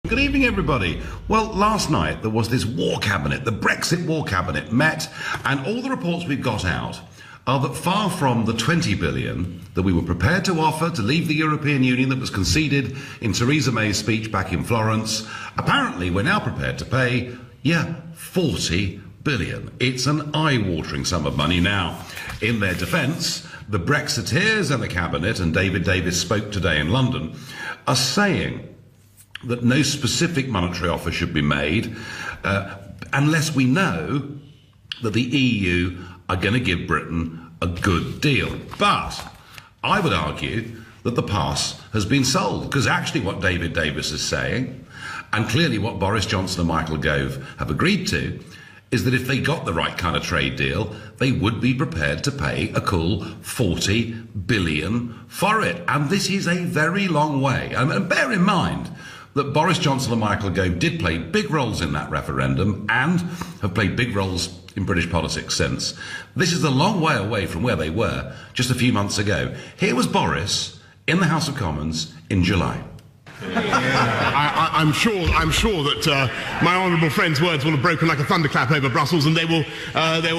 Good evening, everybody. Well, last night there was this war cabinet, the Brexit war cabinet met, and all the reports we've got out are that far from the 20 billion that we were prepared to offer to leave the European Union that was conceded in Theresa May's speech back in Florence, apparently we're now prepared to pay, 40 billion. It's an eye-watering sum of money now. In their defence, the Brexiteers and the cabinet, and David Davis spoke today in London, are saying that no specific monetary offer should be made unless we know that the EU are going to give Britain a good deal. But I would argue that the pass has been sold, because actually what David Davis is saying, and clearly what Boris Johnson and Michael Gove have agreed to, is that if they got the right kind of trade deal, they would be prepared to pay a cool 40 billion for it. And this is a very long way. And bear in mind that Boris Johnson and Michael Gove did play big roles in that referendum and have played big roles in British politics since. This is a long way away from where they were just a few months ago. Here was Boris in the House of Commons in July. I'm sure that my honourable friend's words will have broken like a thunderclap over Brussels, and they will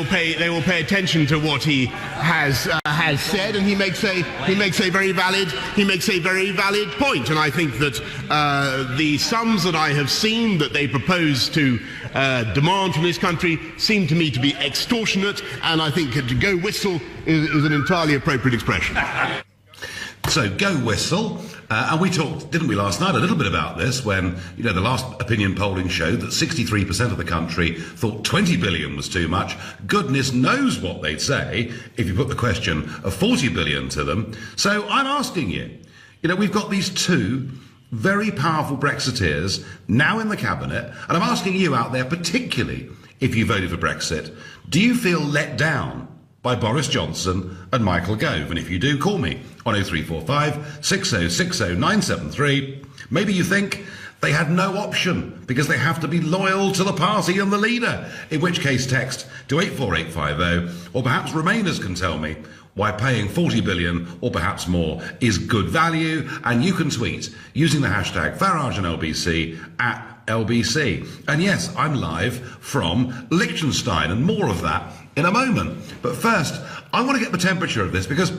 pay attention to what he has said, and he makes a very valid point. And I think that the sums that I have seen that they propose to demand from this country seem to me to be extortionate, and I think to go whistle is an entirely appropriate expression. So go whistle. And we talked, didn't we, last night a little bit about this when, the last opinion polling showed that 63% of the country thought 20 billion was too much. Goodness knows what they'd say if you put the question of 40 billion to them. So I'm asking you, we've got these two very powerful Brexiteers now in the cabinet, and I'm asking you out there, particularly if you voted for Brexit, do you feel let down by Boris Johnson and Michael Gove? And if you do, call me on 0345 6060 973. Maybe you think they had no option because they have to be loyal to the party and the leader, in which case text to 84850, or perhaps Remainers can tell me why paying 40 billion or perhaps more is good value, and you can tweet using the hashtag Farage and LBC at LBC. And yes, I'm live from Liechtenstein, and more of that in a moment. But first, I want to get the temperature of this, because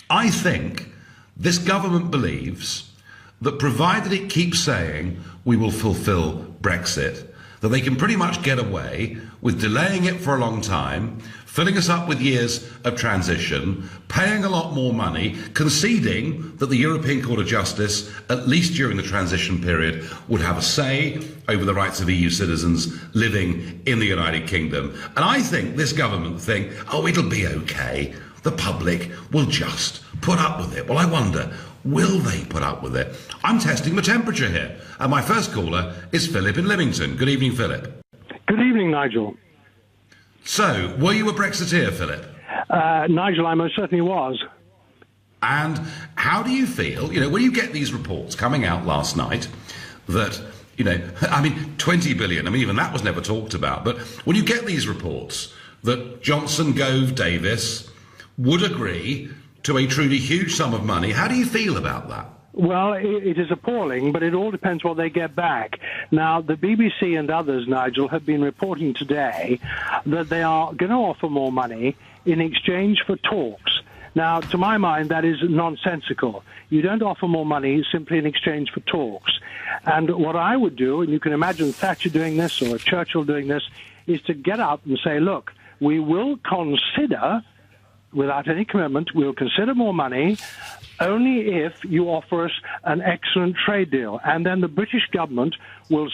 I think this government believes that provided it keeps saying we will fulfill Brexit, that they can pretty much get away with delaying it for a long time, filling us up with years of transition, paying a lot more money, conceding that the European Court of Justice, at least during the transition period, would have a say over the rights of EU citizens living in the United Kingdom. And I think this government think, it'll be okay. The public will just put up with it. Well, I wonder, will they put up with it? I'm testing the temperature here. And my first caller is Philip in Lymington. Good evening, Philip. Good evening, Nigel. So, were you a Brexiteer, Philip? Nigel, I most certainly was. And how do you feel, when you get these reports coming out last night that, 20 billion, even that was never talked about, but when you get these reports that Johnson, Gove, Davis would agree to a truly huge sum of money, how do you feel about that? Well, it is appalling, but it all depends what they get back. Now, the BBC and others, Nigel, have been reporting today that they are going to offer more money in exchange for talks. Now, to my mind, that is nonsensical. You don't offer more money simply in exchange for talks. And what I would do, and you can imagine Thatcher doing this or Churchill doing this, is to get up and say, look, we will consider, without any commitment, we'll consider more money only if you offer us an excellent trade deal. And then the British government will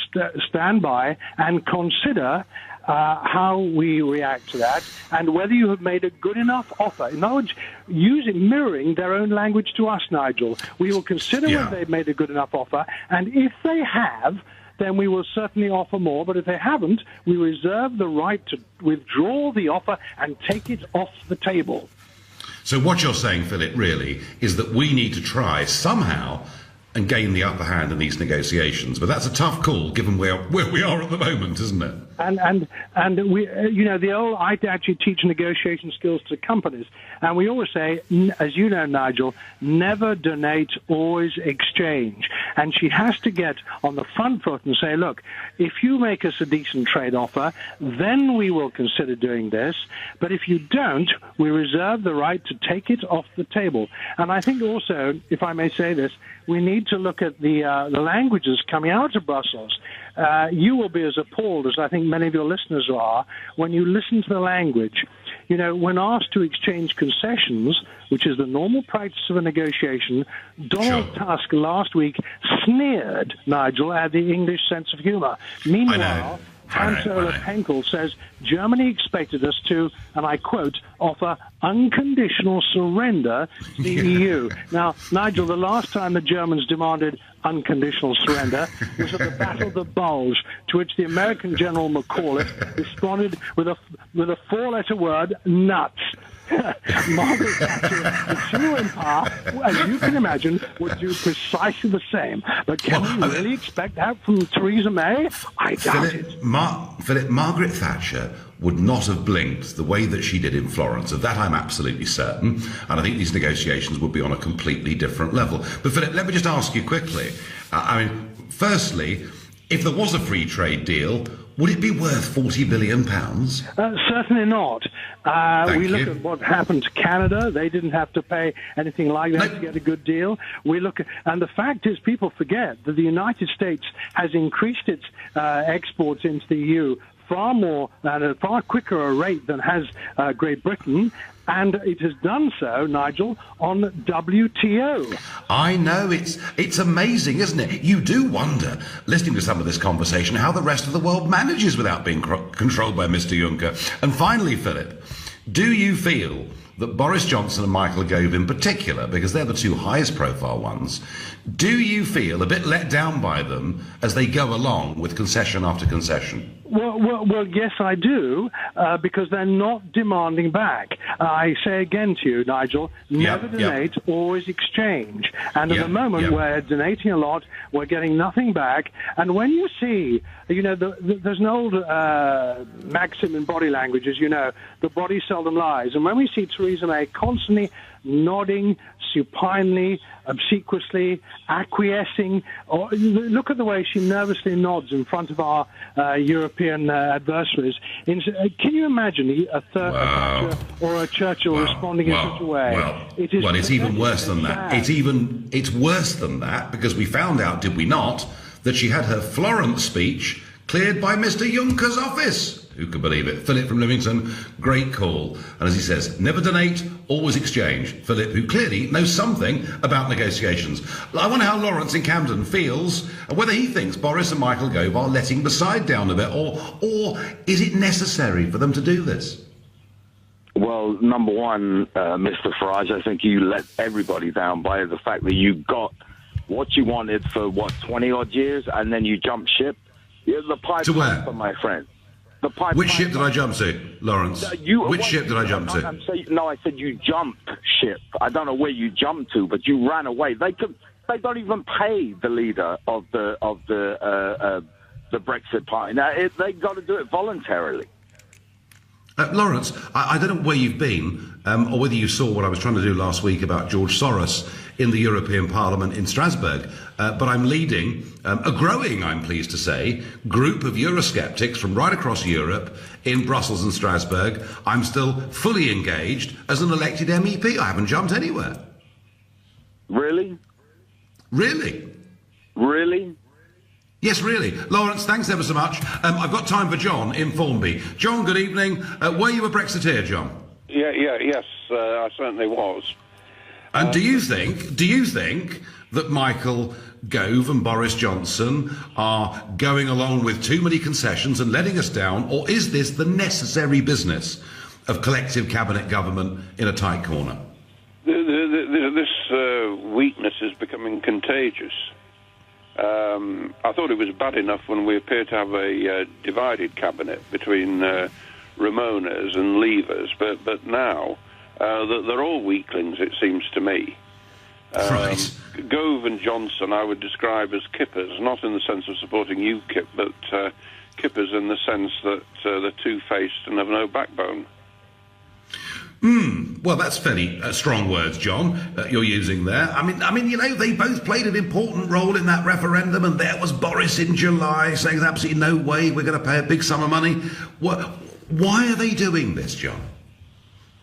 stand by and consider how we react to that and whether you have made a good enough offer. In other words, mirroring their own language to us, Nigel. We will consider whether they've made a good enough offer, and if they have, then we will certainly offer more. But if they haven't, we reserve the right to withdraw the offer and take it off the table. So what you're saying, Philip, really, is that we need to try somehow, and gain the upper hand in these negotiations. But that's a tough call, given where we are at the moment, isn't it? And we, I actually teach negotiation skills to companies, and we always say, as you know, Nigel, never donate, always exchange. And she has to get on the front foot and say, look, if you make us a decent trade offer, then we will consider doing this. But if you don't, we reserve the right to take it off the table. And I think also, if I may say this, we need to look at the languages coming out of Brussels. You will be as appalled as I think many of your listeners are when you listen to the language. You know, when asked to exchange concessions, which is the normal practice of a negotiation, Donald Tusk last week sneered, Nigel, at the English sense of humour. Meanwhile, Hans-Olaf Henkel says Germany expected us to, and I quote, offer unconditional surrender to the EU. Now, Nigel, the last time the Germans demanded unconditional surrender was at the Battle of the Bulge, to which the American General McAuliffe responded with a four-letter word, nuts. Margaret Thatcher, if she were in power, as you can imagine, would do precisely the same. But can we really expect that from Theresa May? I doubt it. Philip, Margaret Thatcher would not have blinked the way that she did in Florence. Of that I'm absolutely certain. And I think these negotiations would be on a completely different level. But Philip, let me just ask you quickly. Firstly, if there was a free trade deal, would it be worth £40 billion? Certainly not. We look at what happened to Canada. They didn't have to pay anything like that to get a good deal. And the fact is, people forget that the United States has increased its exports into the EU far more at a far quicker a rate than has Great Britain. And it has done so, Nigel, on WTO. I know, it's amazing, isn't it? You do wonder, listening to some of this conversation, how the rest of the world manages without being controlled by Mr. Juncker. And finally, Philip, do you feel that Boris Johnson and Michael Gove in particular, because they're the two highest profile ones, do you feel a bit let down by them as they go along with concession after concession? Well, yes, I do, because they're not demanding back. I say again to you, Nigel, never donate, always exchange. And at the moment, we're donating a lot, we're getting nothing back. And when you see, there's an old maxim in body language, as you know, the body seldom lies. And when we see Theresa May constantly nodding supinely, obsequiously, acquiescing, or look at the way she nervously nods in front of our European adversaries. Can you imagine a Thatcher or a Churchill responding in such a way? It's even worse than that. It's worse than that, because we found out, did we not, that she had her Florence speech cleared by Mr. Juncker's office. Who could believe it? Philip from Livingston, great call. And as he says, never donate, always exchange. Philip, who clearly knows something about negotiations. I wonder how Lawrence in Camden feels, and whether he thinks Boris and Michael Gove are letting the side down a bit, or is it necessary for them to do this? Well, number one, Mr. Farage, I think you let everybody down by the fact that you got what you wanted for, 20-odd years, and then you jumped ship. The pipe to where? for my friend. Which ship did I jump to, Lawrence? Which ship did I jump to? I said you jumped ship. I don't know where you jumped to, but you ran away. They don't even pay the leader of the Brexit party. Now they got to do it voluntarily. Lawrence, I don't know where you've been, or whether you saw what I was trying to do last week about George Soros in the European Parliament in Strasbourg, but I'm leading a growing, I'm pleased to say, group of Eurosceptics from right across Europe in Brussels and Strasbourg. I'm still fully engaged as an elected MEP. I haven't jumped anywhere. Really? Really? Really? Yes, really. Lawrence, thanks ever so much. I've got time for John in Formby. John, good evening. Were you a Brexiteer, John? Yes, I certainly was. And do you think that Michael Gove and Boris Johnson are going along with too many concessions and letting us down, or is this the necessary business of collective cabinet government in a tight corner? This weakness is becoming contagious. I thought it was bad enough when we appear to have a divided cabinet between Ramonas and Leavers, but now they're all weaklings, it seems to me. Right. Gove and Johnson I would describe as kippers, not in the sense of supporting UKIP, but kippers in the sense that they're two-faced and have no backbone. Well, that's fairly strong words, John, you're using there. I mean, you know, they both played an important role in that referendum, and there was Boris in July saying there's absolutely no way we're going to pay a big sum of money. Why are they doing this, John?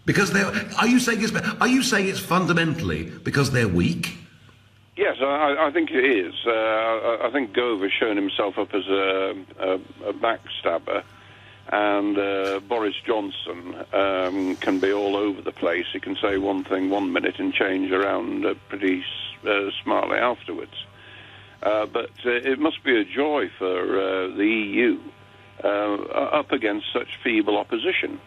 Because are you saying it's fundamentally because they're weak? Yes, I think it is. I think Gove has shown himself up as a backstabber. And Boris Johnson can be all over the place. He can say one thing one minute and change around pretty smartly afterwards. But it must be a joy for the EU up against such feeble opposition.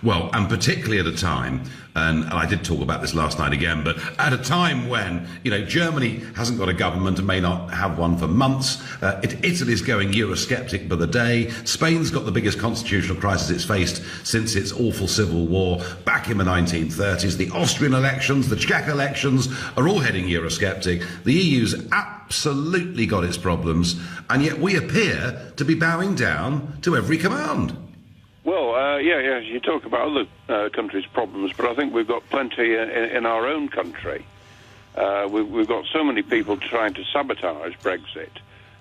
Well, and particularly at a time, and I did talk about this last night again, but at a time when, you know, Germany hasn't got a government and may not have one for months, Italy's going Eurosceptic by the day, Spain's got the biggest constitutional crisis it's faced since its awful civil war back in the 1930s, the Austrian elections, the Czech elections are all heading Eurosceptic, the EU's absolutely got its problems, and yet we appear to be bowing down to every command. Well, yeah, you talk about other countries' problems, but I think we've got plenty in our own country. We've got so many people trying to sabotage Brexit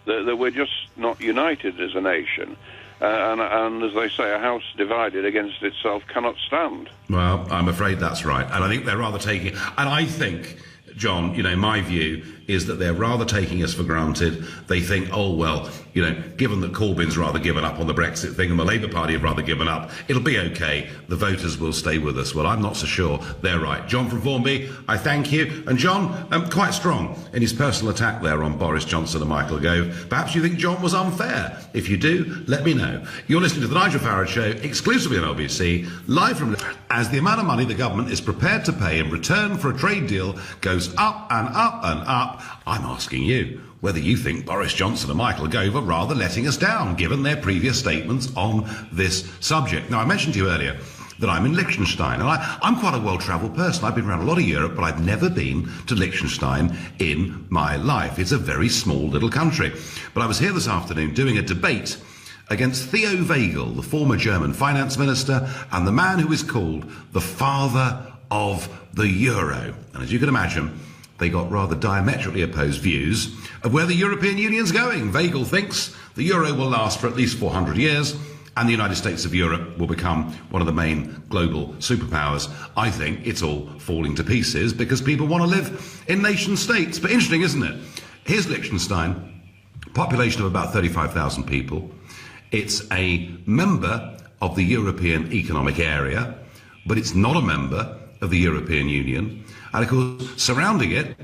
that we're just not united as a nation. And as they say, a house divided against itself cannot stand. Well, I'm afraid that's right. And I think they're rather taking... And I think, John, you know, my view is that they're rather taking us for granted. They think, oh, well, you know, given that Corbyn's rather given up on the Brexit thing and the Labour Party have rather given up, it'll be okay. The voters will stay with us. Well, I'm not so sure they're right. John from Formby, I thank you. And John, quite strong in his personal attack there on Boris Johnson and Michael Gove. Perhaps you think John was unfair. If you do, let me know. You're listening to the Nigel Farage Show, exclusively on LBC, live from... As the amount of money the government is prepared to pay in return for a trade deal goes up and up and up, I'm asking you whether you think Boris Johnson and Michael Gove are rather letting us down, given their previous statements on this subject. Now, I mentioned to you earlier that I'm in Liechtenstein, and I'm quite a well-travelled person. I've been around a lot of Europe, but I've never been to Liechtenstein in my life. It's a very small little country. But I was here this afternoon doing a debate against Theo Wagel, the former German finance minister, and the man who is called the father of the euro. And as you can imagine, they got rather diametrically opposed views of where the European Union's going. Wagel thinks the euro will last for at least 400 years and the United States of Europe will become one of the main global superpowers. I think it's all falling to pieces because people want to live in nation states. But interesting, isn't it? Here's Liechtenstein, population of about 35,000 people. It's a member of the European Economic Area, but it's not a member of the European Union. And of course, surrounding it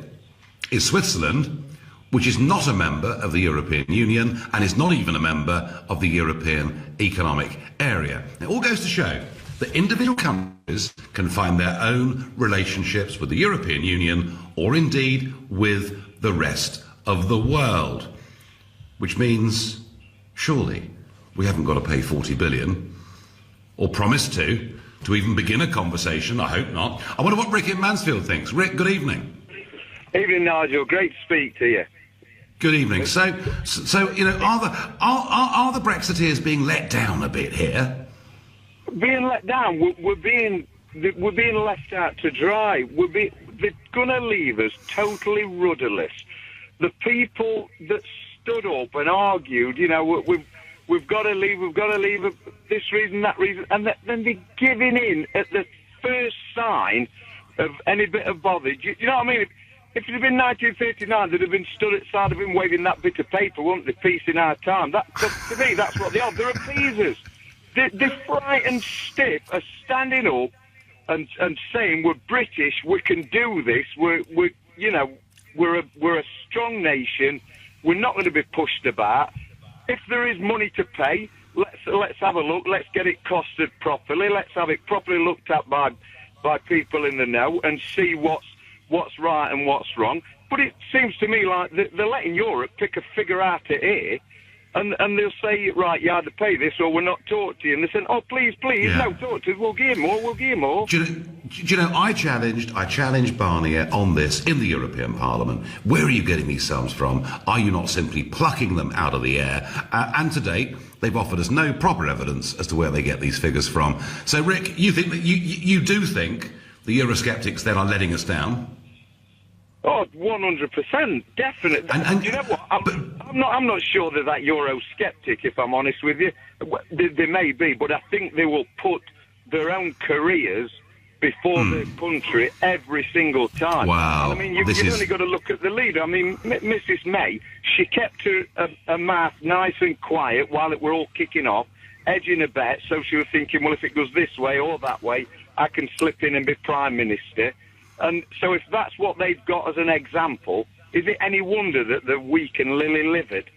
is Switzerland, which is not a member of the European Union and is not even a member of the European Economic Area. It all goes to show that individual countries can find their own relationships with the European Union or indeed with the rest of the world, which means surely we haven't got to pay 40 billion or promise to even begin a conversation. I hope not. I wonder what Rick in Mansfield thinks. Rick, good evening. Evening, Nigel. Great to speak to you. Good evening. So you know, are the Brexiteers being let down a bit here? Being let down? We're being left out to dry. They're going to leave us totally rudderless. The people that stood up and argued, you know, we've got to leave this reason, that reason, and then they're giving in at the first sign of any bit of bother. You know what I mean? If it had been 1939, they'd have been stood outside of him waving that bit of paper, wouldn't they? Peace in our time. To me, that's what they are. They're appeasers. They're frightened stiff are standing up and saying we're British, we can do this. We're a strong nation. We're not going to be pushed about. If there is money to pay, let's have a look. Let's get it costed properly. Let's have it properly looked at by people in the know and see what's right and what's wrong. But it seems to me like they're letting Europe pick a figure out of here, And they'll say, right, you either pay this or we're not talk to you. And they say, oh, please, no, talk to us, we'll give you more. Do you know, I challenged Barnier on this in the European Parliament. Where are you getting these sums from? Are you not simply plucking them out of the air? And to date, they've offered us no proper evidence as to where they get these figures from. So, Rick, you think that you do think the Eurosceptics then are letting us down? Oh, 100%, definitely. And you know what? I'm not sure they're that Eurosceptic, if I'm honest with you. They may be, but I think they will put their own careers before the country every single time. Wow. I mean, you've only got to look at the leader. I mean, Mrs. May, she kept her mouth nice and quiet while it were all kicking off, edging a bet, so she was thinking, well, if it goes this way or that way, I can slip in and be Prime Minister. And so if that's what they've got as an example, is it any wonder that they're weak and lily-livered?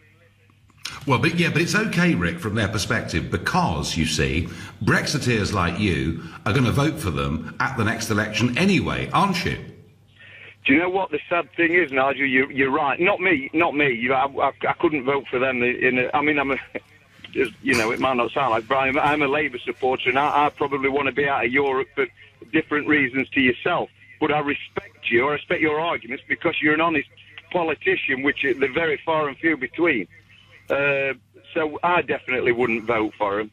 Well, but it's okay, Rick, from their perspective, because, you see, Brexiteers like you are going to vote for them at the next election anyway, aren't you? Do you know what the sad thing is, Nigel? You're right. Not me. I couldn't vote for them. You know, it might not sound like, but I'm a Labour supporter, and I probably want to be out of Europe for different reasons to yourself. But I respect you. I respect your arguments because you're an honest politician, which they're very far and few between. So I definitely wouldn't vote for him.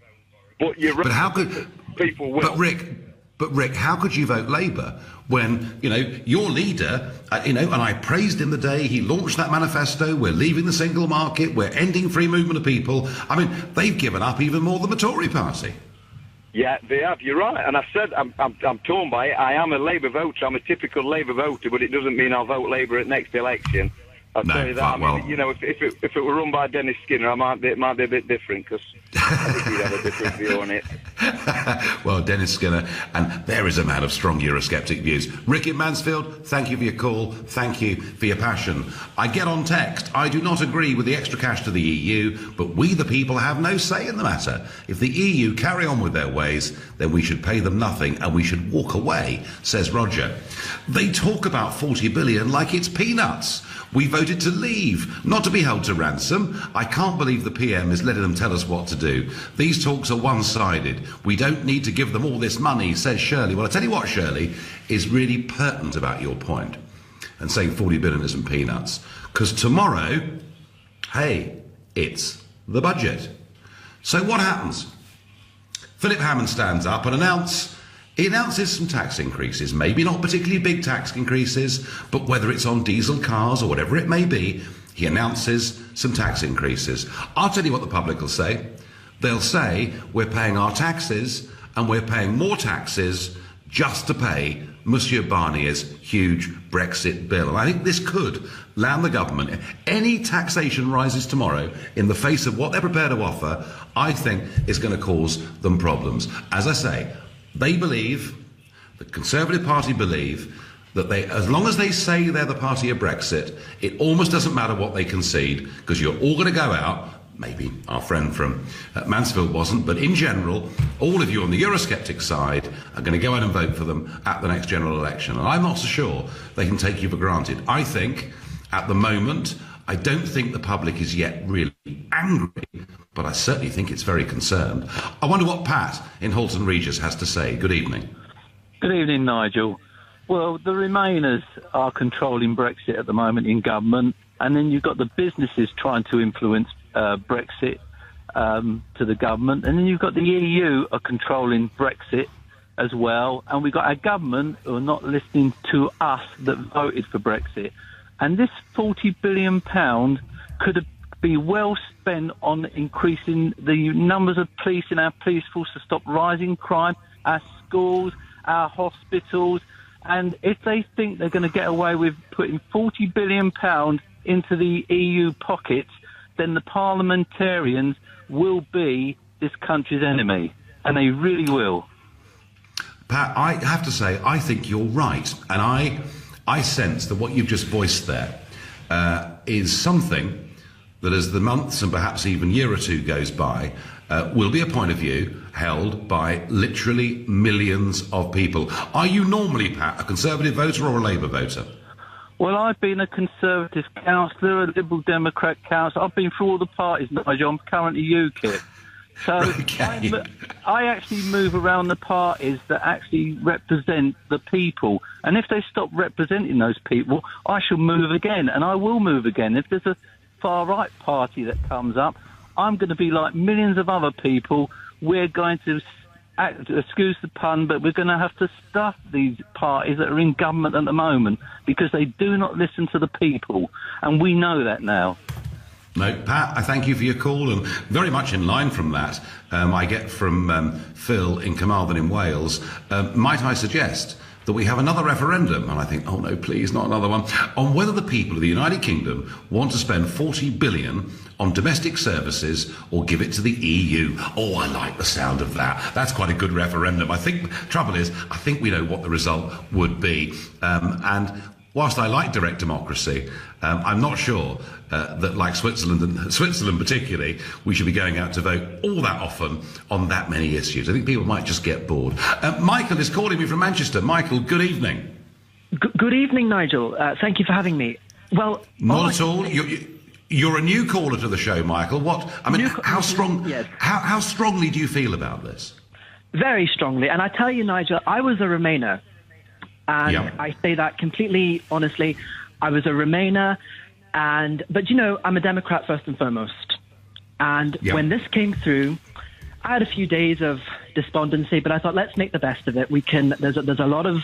But you're right. But how could people will? But Rick, how could you vote Labour when, you know, your leader, and I praised him the day he launched that manifesto, we're leaving the single market, we're ending free movement of people. I mean, they've given up even more than the Tory party. Yeah, they have. You're right. And I said I'm torn by it. I am a Labour voter. I'm a typical Labour voter, but it doesn't mean I'll vote Labour at next election. I'll tell you that. I mean, you know, if it were run by Dennis Skinner, it might be a bit different because I think he'd have a different view on it. Well, Dennis Skinner, and there is a man of strong Eurosceptic views. Rick in Mansfield, thank you for your call. Thank you for your passion. I get on text. I do not agree with the extra cash to the EU, but we the people have no say in the matter. If the EU carry on with their ways, then we should pay them nothing and we should walk away, says Roger. They talk about 40 billion like it's peanuts. We voted to leave, not to be held to ransom. I can't believe the PM is letting them tell us what to do. These talks are one-sided. We don't need to give them all this money, says Shirley. Well, I tell you what, Shirley, is really pertinent about your point and saying 40 billion isn't peanuts. Because tomorrow, hey, it's the budget. So what happens? Philip Hammond stands up and he announces some tax increases, maybe not particularly big tax increases, but whether it's on diesel cars or whatever it may be, he announces some tax increases. I'll tell you what the public will say. They'll say, we're paying our taxes and we're paying more taxes just to pay Monsieur Barnier's huge Brexit bill. And I think this could land the government. If any taxation rises tomorrow in the face of what they're prepared to offer, I think is going to cause them problems. As I say, they believe, the Conservative Party believe, that as long as they say they're the party of Brexit, it almost doesn't matter what they concede, because you're all going to go out. Maybe our friend from Mansfield wasn't, but in general, all of you on the Eurosceptic side are going to go out and vote for them at the next general election. And I'm not so sure they can take you for granted. I think, at the moment, I don't think the public is yet really angry, but I certainly think it's very concerned. I wonder what Pat in Halton Regis has to say. Good evening. Good evening, Nigel. Well, the Remainers are controlling Brexit at the moment in government, and then you've got the businesses trying to influence Brexit to the government, and then you've got the EU are controlling Brexit as well, and we've got our government who are not listening to us that voted for Brexit. And this £40 billion could be well spent on increasing the numbers of police in our police force to stop rising crime, our schools, our hospitals. And if they think they're going to get away with putting £40 billion into the EU pockets, then the parliamentarians will be this country's enemy. And they really will. Pat, I have to say, I think you're right. And I sense that what you've just voiced there is something that as the months and perhaps even year or two goes by, will be a point of view held by literally millions of people. Are you normally, Pat, a Conservative voter or a Labour voter? Well, I've been a Conservative councillor, a Liberal Democrat councillor. I've been through all the parties, Nigel. I'm currently UKIP. So Okay. I actually move around the parties that actually represent the people. And if they stop representing those people, I shall move again. And I will move again. If there's a far-right party that comes up, I'm going to be like millions of other people. We're going to, excuse the pun, but we're going to have to stuff these parties that are in government at the moment because they do not listen to the people. And we know that now. No, Pat, I thank you for your call, and very much in line from that, I get from Phil in Carmarthen in Wales, might I suggest that we have another referendum, and I think, oh no, please, not another one, on whether the people of the United Kingdom want to spend 40 billion on domestic services or give it to the EU. Oh, I like the sound of that. That's quite a good referendum. I think, trouble is, I think we know what the result would be, and whilst I like direct democracy, I'm not sure that, like Switzerland particularly, we should be going out to vote all that often on that many issues. I think people might just get bored. Michael is calling me from Manchester. Michael, good evening. Good evening, Nigel. Thank you for having me. Well, not at all. You're a new caller to the show, Michael. How strongly do you feel about this? Very strongly. And I tell you, Nigel, I was a Remainer. And Yeah. I say that completely honestly. I was a Remainer, but you know, I'm a Democrat first and foremost. And Yeah. when this came through, I had a few days of despondency, but I thought, let's make the best of it. There's a lot of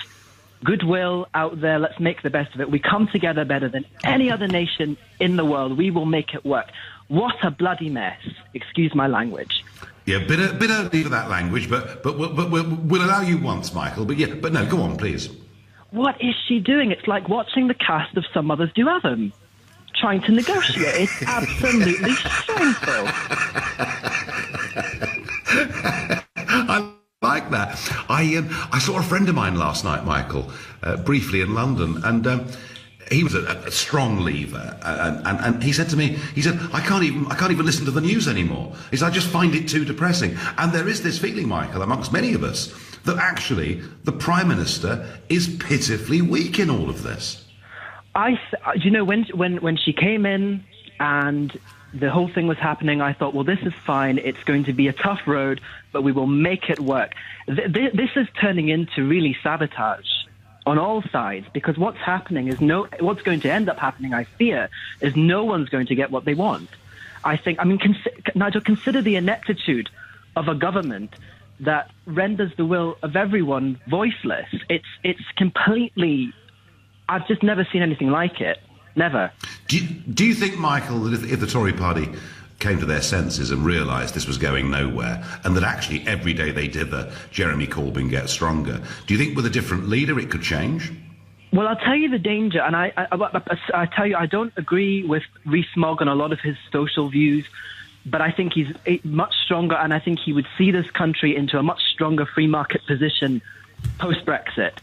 goodwill out there. Let's make the best of it. We come together better than any other nation in the world. We will make it work. What a bloody mess. Excuse my language. Yeah, bit early for that language, but we'll allow you once, Michael. But no, go on, please. What is she doing? It's like watching the cast of Some Mothers Do Have 'Em, trying to negotiate. It's absolutely shameful. I like that. I saw a friend of mine last night, Michael, briefly in London, and he was a strong leaver, and he said to me, I can't even listen to the news anymore. He said, I just find it too depressing. And there is this feeling, Michael, amongst many of us, that actually the Prime Minister is pitifully weak in all of this. You know, when she came in and the whole thing was happening, I thought, well, this is fine. It's going to be a tough road, but we will make it work. This is turning into really sabotage on all sides, because what's going to end up happening, I fear, is no one's going to get what they want. Nigel, consider the ineptitude of a government that renders the will of everyone voiceless. It's completely, I've just never seen anything like it. Never. Do you think, Michael, that if the Tory party came to their senses and realised this was going nowhere, and that actually every day they did Jeremy Corbyn get stronger, do you think with a different leader it could change? Well, I'll tell you the danger, and I tell you, I don't agree with Rees-Mogg on a lot of his social views, but I think he's much stronger, and I think he would see this country into a much stronger free market position post-Brexit.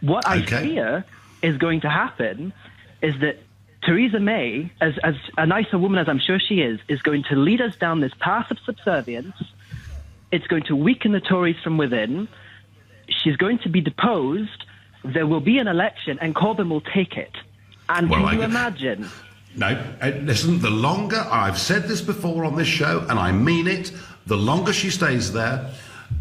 What I fear is going to happen is that Theresa May, as a nicer woman as I'm sure she is going to lead us down this path of subservience. It's going to weaken the Tories from within. She's going to be deposed. There will be an election, and Corbyn will take it. And can you imagine? No, listen, the longer, I've said this before on this show, and I mean it, the longer she stays there,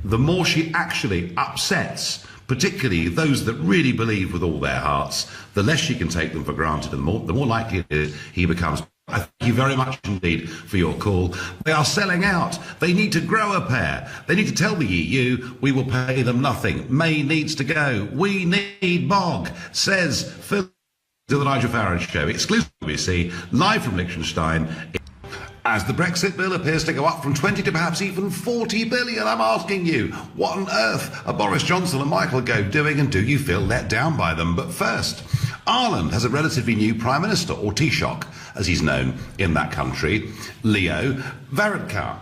the more she actually upsets particularly those that really believe with all their hearts. The less she can take them for granted, and the more likely it is he becomes. I thank you very much indeed for your call. They are selling out. They need to grow a pair. They need to tell the EU we will pay them nothing. May needs to go. We need Bog, says Phil to the Nigel Farage Show, exclusively live from Liechtenstein. As the Brexit bill appears to go up from 20 to perhaps even 40 billion, I'm asking you, what on earth are Boris Johnson and Michael Gove doing, and do you feel let down by them? But first, Ireland has a relatively new Prime Minister, or Taoiseach, as he's known in that country, Leo Varadkar.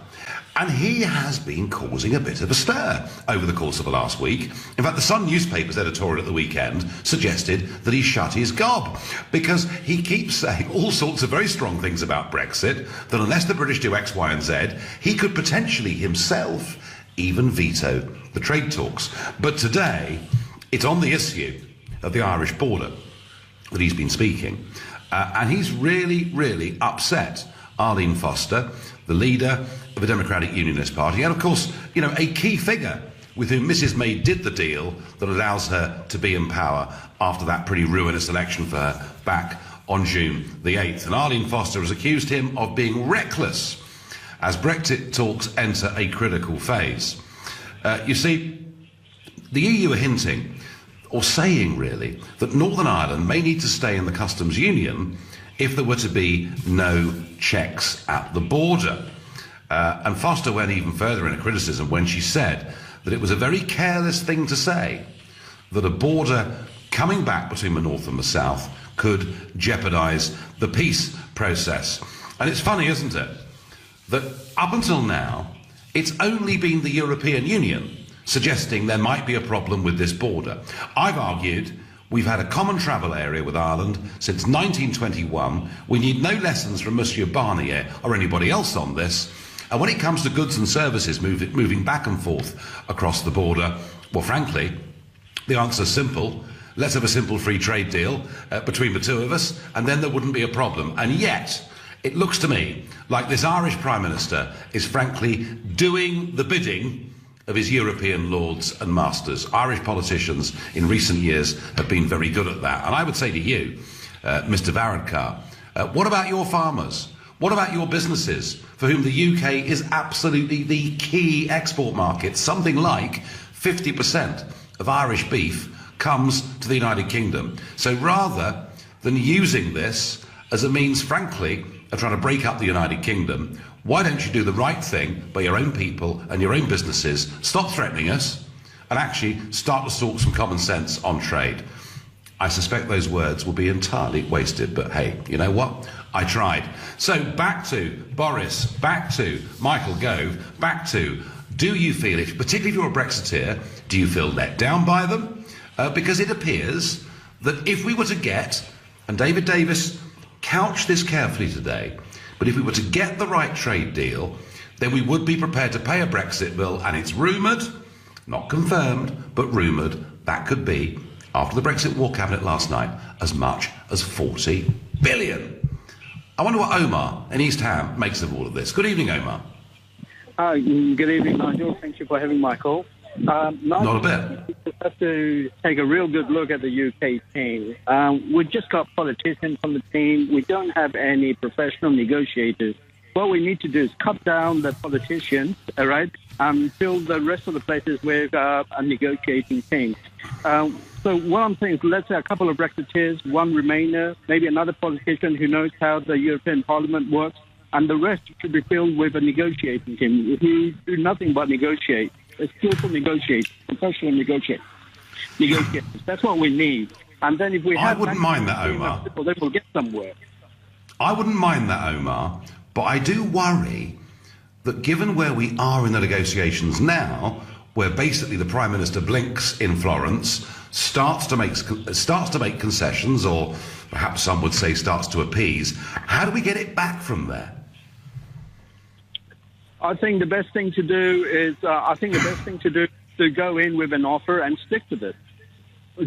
And he has been causing a bit of a stir over the course of the last week. In fact, the Sun newspaper's editorial at the weekend suggested that he shut his gob, because he keeps saying all sorts of very strong things about Brexit, that unless the British do X, Y and Z, he could potentially himself even veto the trade talks. But today, it's on the issue of the Irish border. that he's been speaking, and he's really, really upset Arlene Foster, the leader of the Democratic Unionist Party, and of course, you know, a key figure with whom Mrs May did the deal that allows her to be in power after that pretty ruinous election for her back on June the 8th. And Arlene Foster has accused him of being reckless as Brexit talks enter a critical phase. You see, the EU are hinting, or saying really, that Northern Ireland may need to stay in the customs union if there were to be no checks at the border. And Foster went even further in her criticism when she said that it was a very careless thing to say that a border coming back between the North and the South could jeopardise the peace process. And it's funny, isn't it, that up until now, it's only been the European Union suggesting there might be a problem with this border. I've argued we've had a common travel area with Ireland since 1921. We need no lessons from Monsieur Barnier or anybody else on this. And when it comes to goods and services moving back and forth across the border, well, frankly, the answer's simple. Let's have a simple free trade deal between the two of us, and then there wouldn't be a problem. And yet, it looks to me like this Irish Prime Minister is frankly doing the bidding of his European lords and masters. Irish politicians in recent years have been very good at that. And I would say to you, Mr Varadkar, what about your farmers? What about your businesses for whom the UK is absolutely the key export market? Something like 50% of Irish beef comes to the United Kingdom. So rather than using this as a means, frankly, of trying to break up the United Kingdom, why don't you do the right thing by your own people and your own businesses, stop threatening us, and actually start to talk some common sense on trade? I suspect those words will be entirely wasted, but hey, you know what? I tried. So back to Boris, back to Michael Gove, back to, do you feel, particularly if you're a Brexiteer, do you feel let down by them? Because it appears that if we were to get, and David Davis couched this carefully today, but if we were to get the right trade deal, then we would be prepared to pay a Brexit bill, and it's rumoured, not confirmed, but rumoured, that could be, after the Brexit War Cabinet last night, as much as 40 billion. I wonder what Omar in East Ham makes of all of this. Good evening, Omar. Good evening, Nigel. Thank you for having my call. Nigel, not a bit. We have to take a real good look at the UK team. We've just got politicians on the team. We don't have any professional negotiators. What we need to do is cut down the politicians, all right, and fill the rest of the places with a negotiating team. So what I'm saying is, let's say a couple of Brexiteers, one Remainer, maybe another politician who knows how the European Parliament works, and the rest should be filled with a negotiating team who do nothing but negotiate. A skillful negotiator, professional negotiators. That's what we need. And then if we have... I wouldn't mind that, Omar. Then we'll get somewhere. I wouldn't mind that, Omar, but I do worry that given where we are in the negotiations now, where basically the Prime Minister blinks in Florence, starts to make concessions, or perhaps some would say starts to appease, how do we get it back from there? I think the best thing to do is to go in with an offer and stick with it.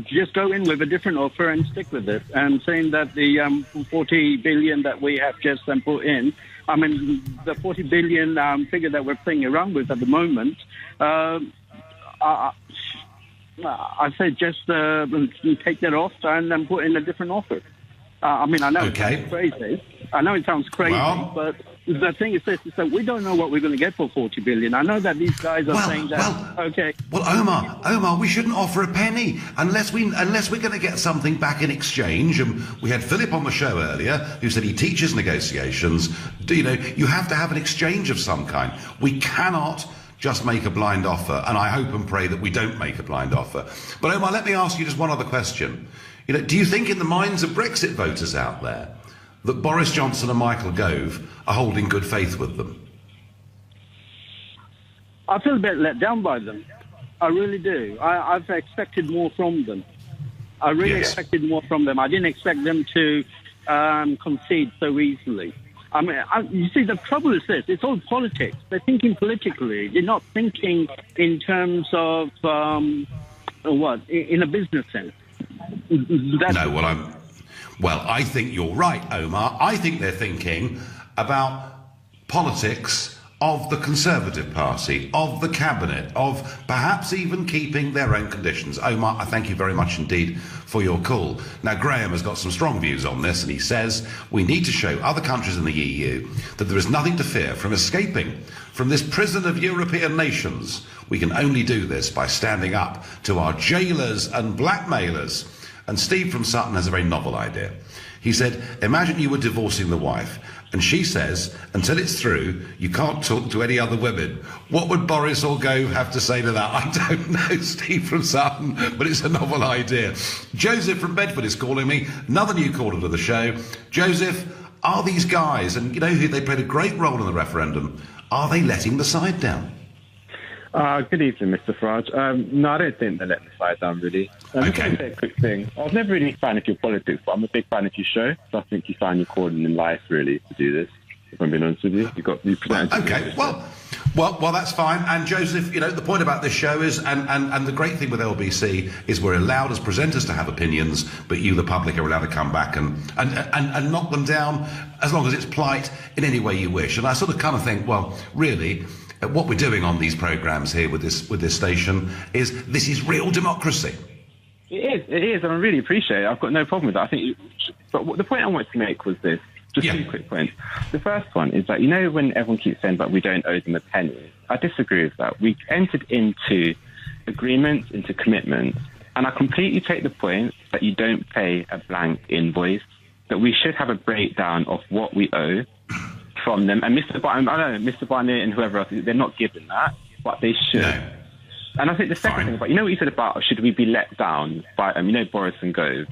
Just go in with a different offer and stick with it. And saying that the 40 billion that we have just put in, I mean, the 40 billion figure that we're playing around with at the moment, I say just take that off and then put in a different offer. I mean, I know it sounds crazy. I know it sounds crazy, but the thing is this, is that we don't know what we're going to get for 40 billion. I know that these guys are saying that, okay. Well, Omar, we shouldn't offer a penny unless we're going to get something back in exchange. And we had Philip on the show earlier who said he teaches negotiations. You know, you have to have an exchange of some kind. We cannot just make a blind offer, and I hope and pray that we don't make a blind offer. But Omar, let me ask you just one other question. You know, do you think in the minds of Brexit voters out there that Boris Johnson and Michael Gove are holding good faith with them? I feel a bit let down by them. I really do. I've expected more from them. I really expected more from them. I didn't expect them to concede so easily. I mean, you see, the trouble is this. It's all politics. They're thinking politically. They're not thinking in terms of, in a business sense. Well, I think you're right, Omar. I think they're thinking about politics of the Conservative Party, of the Cabinet, of perhaps even keeping their own conditions. Omar, I thank you very much indeed for your call. Now, Graham has got some strong views on this, and he says we need to show other countries in the EU that there is nothing to fear from escaping from this prison of European nations. We can only do this by standing up to our jailers and blackmailers. And Steve from Sutton has a very novel idea. He said, imagine you were divorcing the wife, and she says, until it's through, you can't talk to any other women. What would Boris or Gove have to say to that? I don't know, Steve from Sutton, but it's a novel idea. Joseph from Bedford is calling me, another new caller to the show. Joseph, are these guys, and you know who, they played a great role in the referendum, are they letting the side down? Good evening, Mr. Farage. No, I don't think they're letting the side down, really. Okay. Just say a quick thing. I was never really a fan of your politics, but I'm a big fan of your show. So I think you found your calling in life, really, to do this. If I'm being honest with you, you presented. Okay, well, that's fine. And Joseph, you know, the point about this show is, and the great thing with LBC is we're allowed as presenters to have opinions, but you, the public, are allowed to come back and knock them down as long as it's polite in any way you wish. And I sort of kind of think, well, really, what we're doing on these programmes here with this station this is real democracy. It is, and I really appreciate it. I've got no problem with that. I think, but the point I wanted to make was this. Just two quick points. The first one is that, you know, when everyone keeps saying that we don't owe them a penny, I disagree with that. We entered into agreements, into commitments, and I completely take the point that you don't pay a blank invoice, that we should have a breakdown of what we owe from them. And Mr. Barnier and whoever else, they're not given that, but they should. No. And I think the second thing about, you know what you said about should we be let down by, you know, Boris and Gove?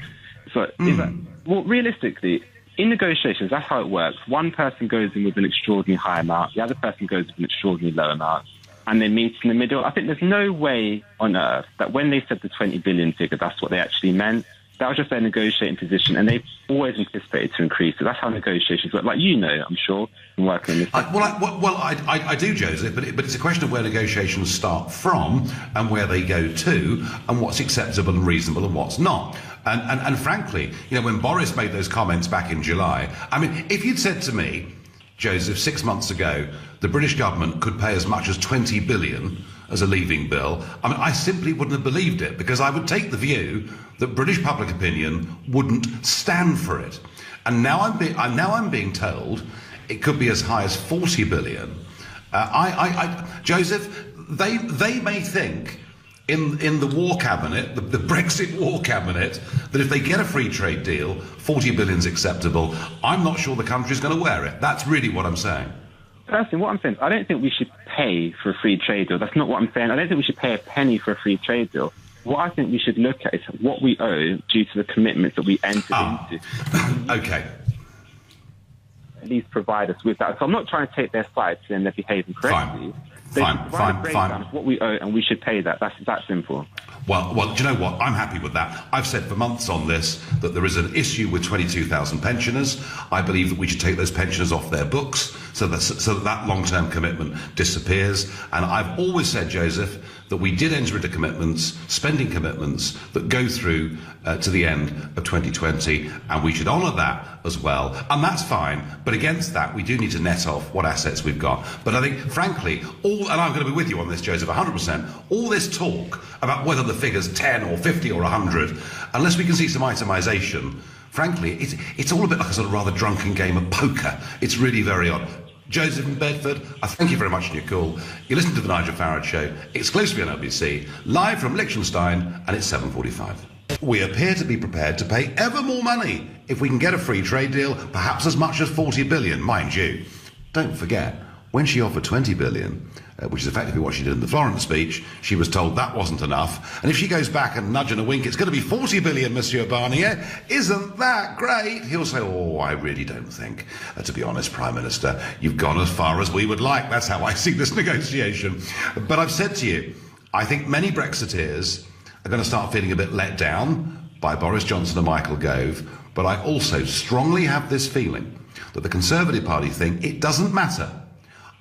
So, is that, well, realistically, in negotiations, that's how it works. One person goes in with an extraordinarily high amount, the other person goes with an extraordinarily low amount, and they meet in the middle. I think there's no way on earth that when they said the 20 billion figure, that's what they actually meant. That was just their negotiating position, and they've always anticipated to increase it. That's how negotiations work. Like, you know, I'm sure, from working in this. I do, Joseph, but it's a question of where negotiations start from and where they go to and what's acceptable and reasonable and what's not. And frankly, you know, when Boris made those comments back in July, I mean, if you'd said to me, Joseph, 6 months ago, the British government could pay as much as 20 billion as a leaving bill, I mean, I simply wouldn't have believed it, because I would take the view that British public opinion wouldn't stand for it. And now I'm being told it could be as high as 40 billion. Joseph, they may think in the war cabinet, the Brexit war cabinet, that if they get a free trade deal, 40 billion's acceptable. I'm not sure the country's going to wear it. That's really what I'm saying. Personally, what I'm saying is I don't think we should pay for a free trade deal. That's not what I'm saying. I don't think we should pay a penny for a free trade deal. What I think we should look at is what we owe due to the commitments that we entered into. Okay. At least provide us with that. So I'm not trying to take their side saying they're behaving correctly. Fine. What we owe, and we should pay that. That's that simple. Well, do you know what? I'm happy with that. I've said for months on this that there is an issue with 22,000 pensioners. I believe that we should take those pensioners off their books so that long-term commitment disappears. And I've always said, Joseph, that we did enter into commitments, spending commitments, that go through to the end of 2020, and we should honour that as well. And that's fine. But against that, we do need to net off what assets we've got. But I think, frankly, and I'm going to be with you on this, Joseph, 100%, all this talk about whether the figure's 10 or 50 or 100, unless we can see some itemisation, frankly, it's all a bit like a sort of rather drunken game of poker. It's really very odd. Joseph in Bedford, I thank you very much for your call. You listen to the Nigel Farage Show, exclusively on LBC, live from Liechtenstein, and it's 7:45. We appear to be prepared to pay ever more money if we can get a free trade deal, perhaps as much as 40 billion, mind you. Don't forget, when she offered 20 billion, which is effectively what she did in the Florence speech, she was told that wasn't enough. And if she goes back and nudge and a wink, it's going to be 40 billion, Monsieur Barnier. Isn't that great? He'll say, oh, I really don't think, to be honest, Prime Minister, you've gone as far as we would like. That's how I see this negotiation. But I've said to you, I think many Brexiteers are going to start feeling a bit let down by Boris Johnson and Michael Gove. But I also strongly have this feeling that the Conservative Party think it doesn't matter.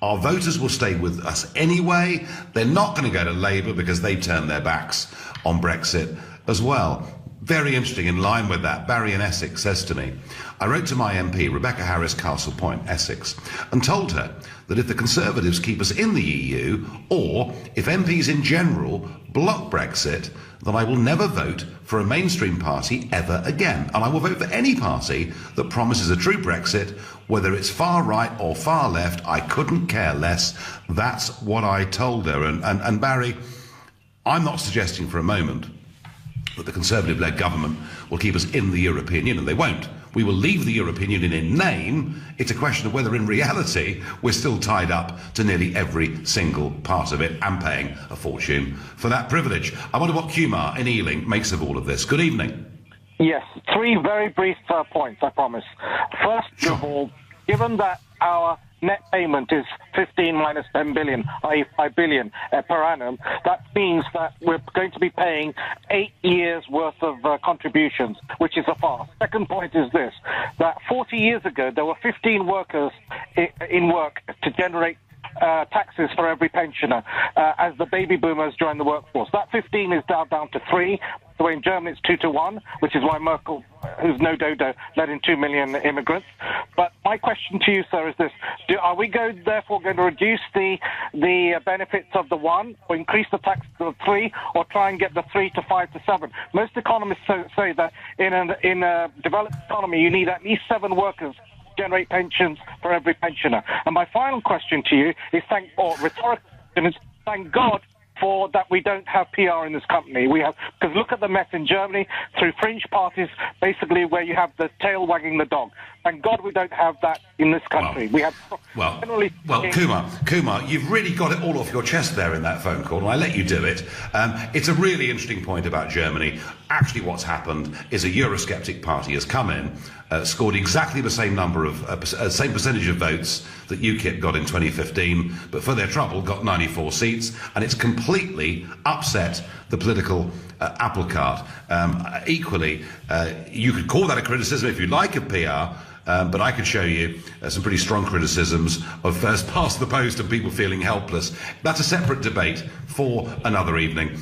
Our voters will stay with us anyway. They're not going to go to Labour because they turned their backs on Brexit as well. Very interesting. In line with that, Barry in Essex says to me, I wrote to my MP, Rebecca Harris, Castle Point, Essex, and told her that if the Conservatives keep us in the EU, or if MPs in general block Brexit, then I will never vote for a mainstream party ever again. And I will vote for any party that promises a true Brexit, whether it's far right or far left. I couldn't care less. That's what I told her. And Barry, I'm not suggesting for a moment that the Conservative-led government will keep us in the European Union. They won't. We will leave the European Union in name. It's a question of whether in reality we're still tied up to nearly every single part of it and paying a fortune for that privilege. I wonder what Kumar in Ealing makes of all of this. Good evening. Yes, 3 very brief points, I promise. First of all, given that our net payment is 15 minus 10 billion, i.e. 5 billion per annum, that means that we're going to be paying 8 years' worth of contributions, which is a farce. Second point is this, that 40 years ago there were 15 workers in work to generate taxes for every pensioner as the baby boomers joined the workforce. That 15 is now down to 3. So in Germany it's 2 to 1, which is why Merkel, who's no dodo, let in 2 million immigrants. But my question to you, sir, is this. Are we therefore going to reduce the benefits of the 1, or increase the tax to the 3, or try and get the 3 to 5 to 7? Most economists say that in a developed economy you need at least 7 workers generate pensions for every pensioner. And my final question to you is rhetorical question is, thank God for that we don't have PR in this company. We have, because look at the mess in Germany through fringe parties, basically where you have the tail wagging the dog. Thank God we don't have that in this country. Kumar, you've really got it all off your chest there in that phone call, and I let you do it. It's a really interesting point about Germany. Actually, what's happened is a Eurosceptic party has come in, scored exactly the same number of same percentage of votes that UKIP got in 2015, but for their trouble got 94 seats, and it's completely upset the political apple cart. Equally, you could call that a criticism if you like of PR. But I could show you some pretty strong criticisms of first past the post and people feeling helpless. That's a separate debate for another evening.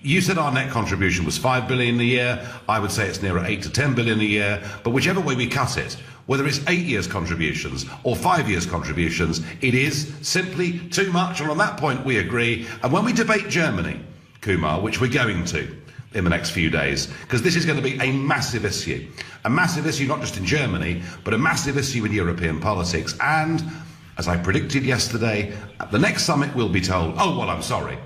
You said our net contribution was 5 billion a year. I would say it's nearer 8 to 10 billion a year. But whichever way we cut it, whether it's 8 years contributions or 5 years contributions, it is simply too much. And on that point, we agree. And when we debate Germany, Kumar, which we're going to in the next few days, because this is going to be a massive issue not just in Germany, but a massive issue in European politics. And as I predicted yesterday, at the next summit we'll be told, oh, well, I'm sorry,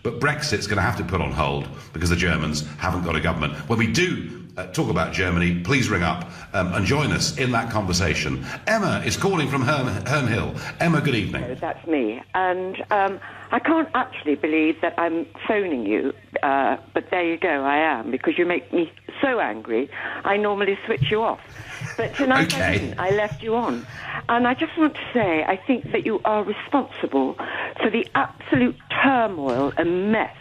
but Brexit's going to have to put on hold because the Germans haven't got a government. When we do talk about Germany, please ring up and join us in that conversation. Emma is calling from Herne Hill. Emma, good evening. Oh, that's me. And I can't actually believe that I'm phoning you, but there you go, I am, because you make me so angry, I normally switch you off. But tonight I didn't. I left you on. And I just want to say, I think that you are responsible for the absolute turmoil and mess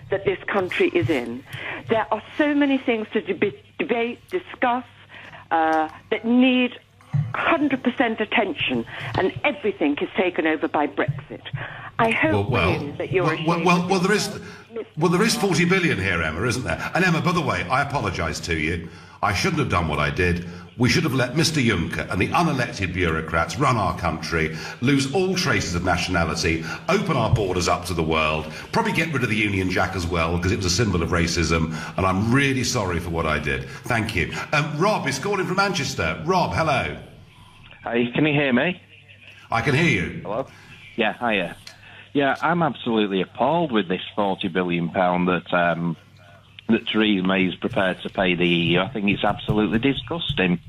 that this country is in. There are so many things to debate, discuss, that need 100% attention, and everything is taken over by Brexit. I hope that you're there is 40 billion here, Emma, isn't there? And Emma, by the way, I apologise to you. I shouldn't have done what I did. We should have let Mr. Juncker and the unelected bureaucrats run our country, lose all traces of nationality, open our borders up to the world, probably get rid of the Union Jack as well, because it was a symbol of racism, and I'm really sorry for what I did. Thank you. Rob is calling from Manchester. Rob, hello. Hi, can you hear me? I can hear you. Hello? Yeah, hiya. Yeah, I'm absolutely appalled with this £40 billion that Theresa May is prepared to pay the EU. I think it's absolutely disgusting.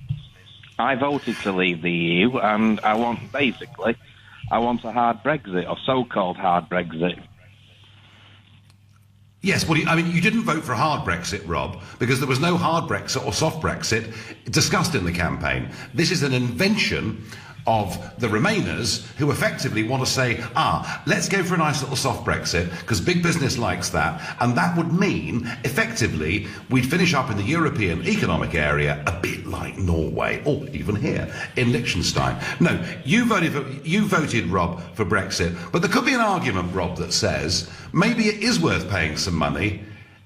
I voted to leave the EU, and I want a hard Brexit, or so-called hard Brexit. Yes, well, you didn't vote for a hard Brexit, Rob, because there was no hard Brexit or soft Brexit discussed in the campaign. This is an invention of the Remainers, who effectively want to say, let's go for a nice little soft Brexit, because big business likes that, and that would mean, effectively, we'd finish up in the European Economic Area, a bit like Norway, or even here, in Liechtenstein. No, you voted, Rob, for Brexit, but there could be an argument, Rob, that says, maybe it is worth paying some money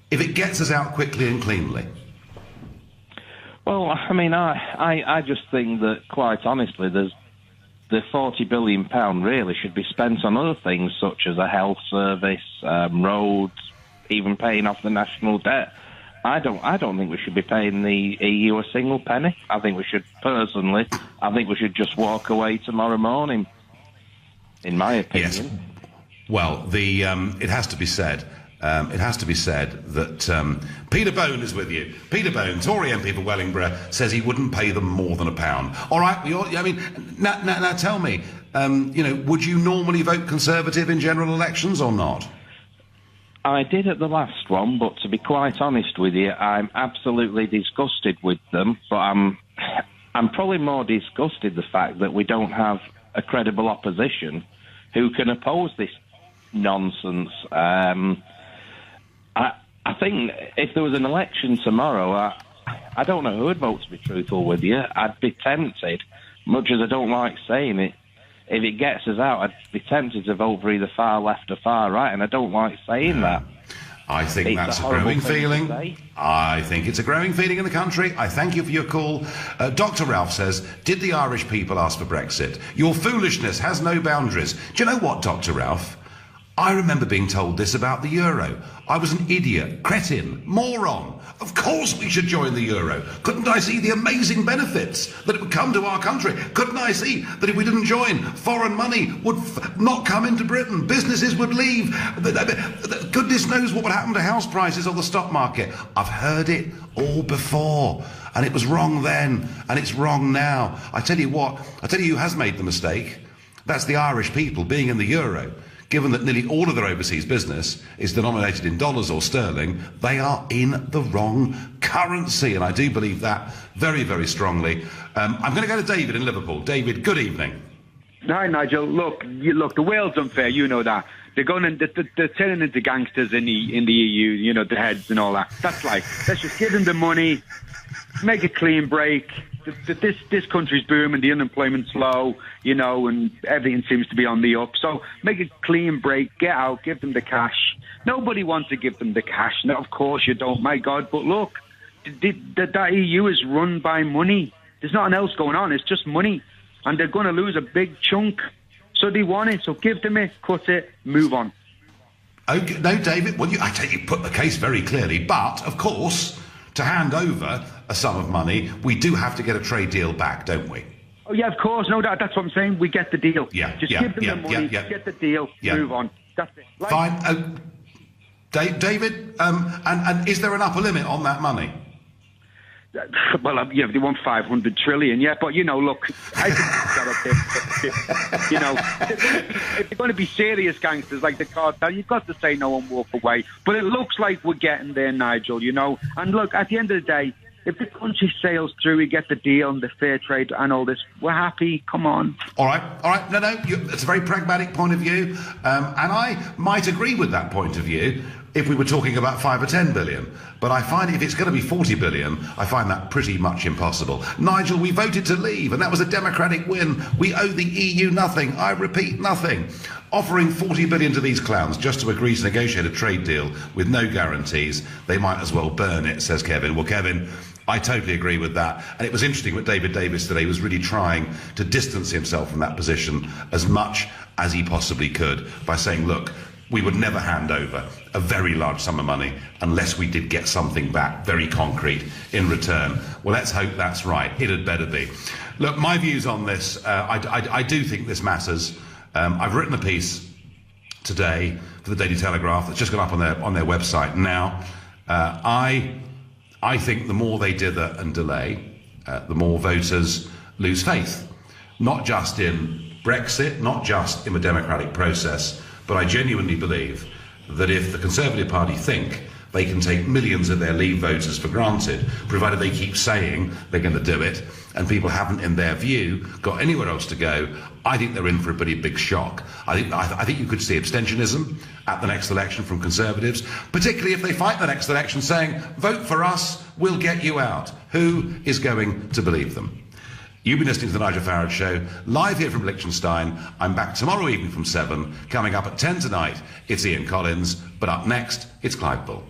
if it gets us out quickly and cleanly. Well, I mean, I just think that, quite honestly, the £40 billion really should be spent on other things, such as a health service, roads, even paying off the national debt. I don't think we should be paying the EU a single penny. I think we should just walk away tomorrow morning, in my opinion. Yes. Well, it has to be said. That Peter Bone is with you. Peter Bone, Tory MP for Wellingborough, says he wouldn't pay them more than £1. All right, now tell me, would you normally vote Conservative in general elections or not? I did at the last one, but to be quite honest with you, I'm absolutely disgusted with them. But I'm probably more disgusted the fact that we don't have a credible opposition who can oppose this nonsense. I think if there was an election tomorrow, I don't know who would vote, to be truthful with you. I'd be tempted, much as I don't like saying it, if it gets us out, I'd be tempted to vote for either far left or far right, and I don't like saying that. I think that's a growing feeling. I think it's a growing feeling in the country. I thank you for your call. Dr. Ralph says, did the Irish people ask for Brexit? Your foolishness has no boundaries. Do you know what, Dr. Ralph? I remember being told this about the euro. I was an idiot, cretin, moron. Of course we should join the euro. Couldn't I see the amazing benefits that it would come to our country? Couldn't I see that if we didn't join, foreign money would not come into Britain? Businesses would leave. Goodness knows what would happen to house prices or the stock market. I've heard it all before. And it was wrong then, and it's wrong now. I tell you who has made the mistake. That's the Irish people being in the euro. Given that nearly all of their overseas business is denominated in dollars or sterling, they are in the wrong currency. And I do believe that very, very strongly. I'm going to go to David in Liverpool. David, good evening. Hi, Nigel. Look, the world's unfair. You know that. They're turning into gangsters in the EU, the heads and all that. That's like, let's just give them the money, make a clean break. This country's booming, the unemployment's low, and everything seems to be on the up. So make a clean break, get out, give them the cash. Nobody wants to give them the cash. No, of course you don't, my God. But look, that EU is run by money. There's nothing else going on. It's just money. And they're going to lose a big chunk. So they want it. So give them it, cut it, move on. Okay, no, David, I take you put the case very clearly. But, of course, to hand over a sum of money, we do have to get a trade deal back, don't we? Oh, yeah, of course. No, that's what I'm saying. We get the deal. Yeah, Just give them the money, get the deal, move on. That's it. Fine. David, and is there an upper limit on that money? Well, they want 500 trillion, but, look, I think if they're going to be serious gangsters like the cartel, you've got to say no and walk away. But it looks like we're getting there, Nigel, And look, at the end of the day, if the country sails through, we get the deal and the fair trade and all this, we're happy, come on. All right. No, it's a very pragmatic point of view, and I might agree with that point of view if we were talking about 5 or 10 billion. But I find if it's going to be 40 billion, I find that pretty much impossible. Nigel, we voted to leave, and that was a democratic win. We owe the EU nothing. I repeat, nothing. Offering 40 billion to these clowns just to agree to negotiate a trade deal with no guarantees, they might as well burn it, says Kevin. Well, Kevin, I totally agree with that. And it was interesting that David Davis today was really trying to distance himself from that position as much as he possibly could by saying, look, we would never hand over a very large sum of money unless we did get something back, very concrete, in return. Well, let's hope that's right. It had better be. Look, my views on this, I do think this matters. I've written a piece today for the Daily Telegraph that's just gone up on their website now. I think the more they dither and delay, the more voters lose faith. Not just in Brexit, not just in the democratic process, but I genuinely believe that if the Conservative Party think they can take millions of their Leave voters for granted, provided they keep saying they're going to do it, and people haven't, in their view, got anywhere else to go, I think they're in for a pretty big shock. I think you could see abstentionism at the next election from Conservatives, particularly if they fight the next election saying, vote for us, we'll get you out. Who is going to believe them? You've been listening to the Nigel Farage Show, live here from Liechtenstein. I'm back tomorrow evening from 7. Coming up at 10 tonight, it's Ian Collins. But up next, it's Clive Bull.